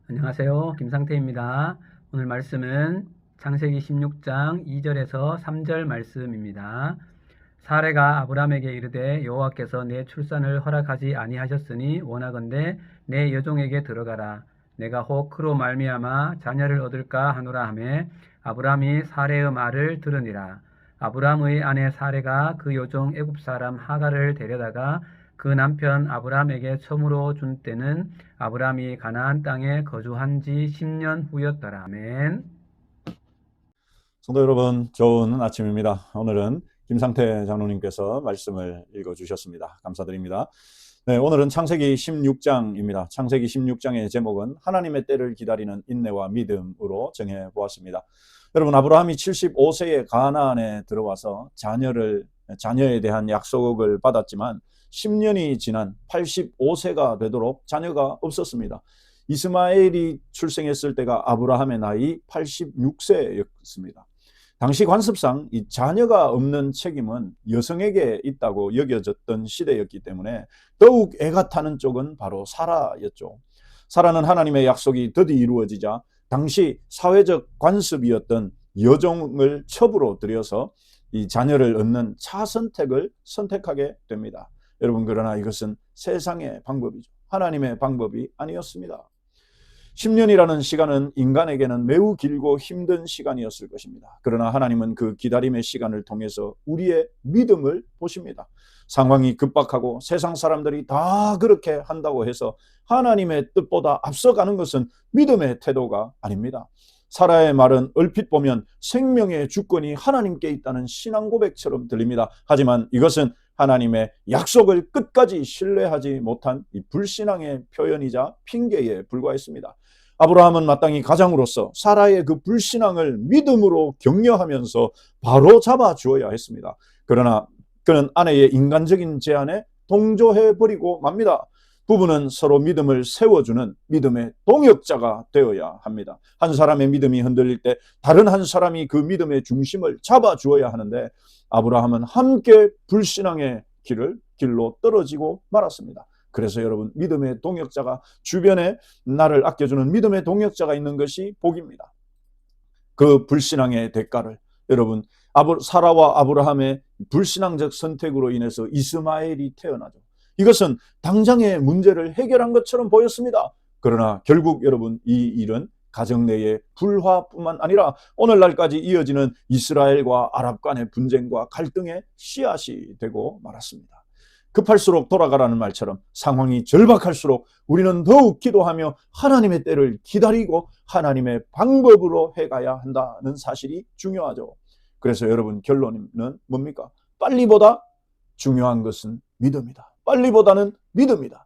안녕하세요. 김상태입니다. 오늘 말씀은 창세기 16장 2절에서 3절 말씀입니다. 사레가 아브라함에게 이르되 여호와께서 내 출산을 허락하지 아니하셨으니 원하건대 내 여종에게 들어가라. 내가 혹 그로 말미암아 자녀를 얻을까 하노라 하매 아브라함이 사레의 말을 들으니라. 아브라함의 아내 사레가 그 여종 애굽 사람 하갈을 데려다가 그 남편 아브라함에게 처음으로 준 때는 아브라함이 가나안 땅에 거주한 지 10년 후였더라. 아멘. 성도 여러분, 좋은 아침입니다. 오늘은 김상태 장로님께서 말씀을 읽어주셨습니다. 감사드립니다. 네, 오늘은 창세기 16장입니다. 창세기 16장의 제목은 하나님의 때를 기다리는 인내와 믿음으로 정해보았습니다. 여러분, 아브라함이 75세에 가나안에 들어와서 자녀에 대한 약속을 받았지만 10년이 지난 85세가 되도록 자녀가 없었습니다. 이스마엘이 출생했을 때가 아브라함의 나이 86세였습니다. 당시 관습상 이 자녀가 없는 책임은 여성에게 있다고 여겨졌던 시대였기 때문에 더욱 애가 타는 쪽은 바로 사라였죠. 사라는 하나님의 약속이 드디어 이루어지자 당시 사회적 관습이었던 여종을 첩으로 들여서 이 자녀를 얻는 차선택을 선택하게 됩니다. 여러분, 그러나 이것은 세상의 방법이죠. 하나님의 방법이 아니었습니다. 10년이라는 시간은 인간에게는 매우 길고 힘든 시간이었을 것입니다. 그러나 하나님은 그 기다림의 시간을 통해서 우리의 믿음을 보십니다. 상황이 급박하고 세상 사람들이 다 그렇게 한다고 해서 하나님의 뜻보다 앞서가는 것은 믿음의 태도가 아닙니다. 사라의 말은 얼핏 보면 생명의 주권이 하나님께 있다는 신앙 고백처럼 들립니다. 하지만 이것은 하나님의 약속을 끝까지 신뢰하지 못한 이 불신앙의 표현이자 핑계에 불과했습니다. 아브라함은 마땅히 가장으로서 사라의 그 불신앙을 믿음으로 격려하면서 바로 잡아 주어야 했습니다. 그러나 그는 아내의 인간적인 제안에 동조해버리고 맙니다. 부부는 서로 믿음을 세워주는 믿음의 동역자가 되어야 합니다. 한 사람의 믿음이 흔들릴 때 다른 한 사람이 그 믿음의 중심을 잡아주어야 하는데 아브라함은 함께 불신앙의 길로 떨어지고 말았습니다. 그래서 여러분, 믿음의 동역자가 주변에 나를 아껴주는 믿음의 동역자가 있는 것이 복입니다. 그 불신앙의 대가를 여러분, 사라와 아브라함의 불신앙적 선택으로 인해서 이스마엘이 태어나죠. 이것은 당장의 문제를 해결한 것처럼 보였습니다. 그러나 결국 여러분, 이 일은 가정 내의 불화뿐만 아니라 오늘날까지 이어지는 이스라엘과 아랍 간의 분쟁과 갈등의 씨앗이 되고 말았습니다. 급할수록 돌아가라는 말처럼 상황이 절박할수록 우리는 더욱 기도하며 하나님의 때를 기다리고 하나님의 방법으로 해가야 한다는 사실이 중요하죠. 그래서 여러분, 결론은 뭡니까? 빨리보다 중요한 것은 믿음이다. 빨리보다는 믿음이다.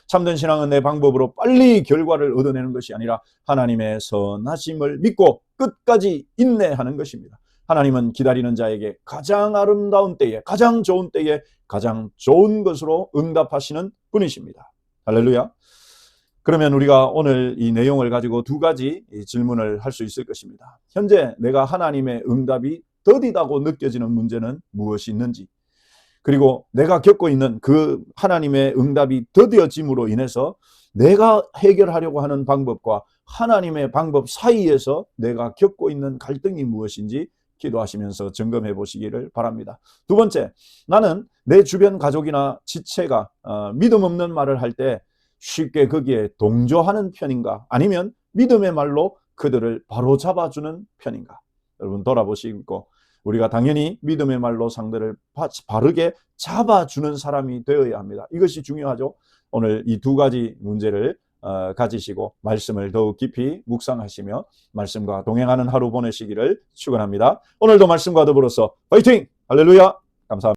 참된 신앙은 내 방법으로 빨리 결과를 얻어내는 것이 아니라 하나님의 선하심을 믿고 끝까지 인내하는 것입니다. 하나님은 기다리는 자에게 가장 아름다운 때에, 가장 좋은 때에 가장 좋은 것으로 응답하시는 분이십니다. 할렐루야. 그러면 우리가 오늘 이 내용을 가지고 두 가지 질문을 할 수 있을 것입니다. 현재 내가 하나님의 응답이 더디다고 느껴지는 문제는 무엇이 있는지, 그리고 내가 겪고 있는 그 하나님의 응답이 더뎌짐으로 인해서 내가 해결하려고 하는 방법과 하나님의 방법 사이에서 내가 겪고 있는 갈등이 무엇인지 기도하시면서 점검해 보시기를 바랍니다. 두 번째, 나는 내 주변 가족이나 지체가 믿음 없는 말을 할 때 쉽게 거기에 동조하는 편인가, 아니면 믿음의 말로 그들을 바로 잡아주는 편인가? 여러분, 돌아보시고 우리가 당연히 믿음의 말로 상대를 바르게 잡아주는 사람이 되어야 합니다. 이것이 중요하죠. 오늘 이 두 가지 문제를 가지시고 말씀을 더욱 깊이 묵상하시며 말씀과 동행하는 하루 보내시기를 축원합니다. 오늘도 말씀과 더불어서 파이팅! 할렐루야! 감사합니다.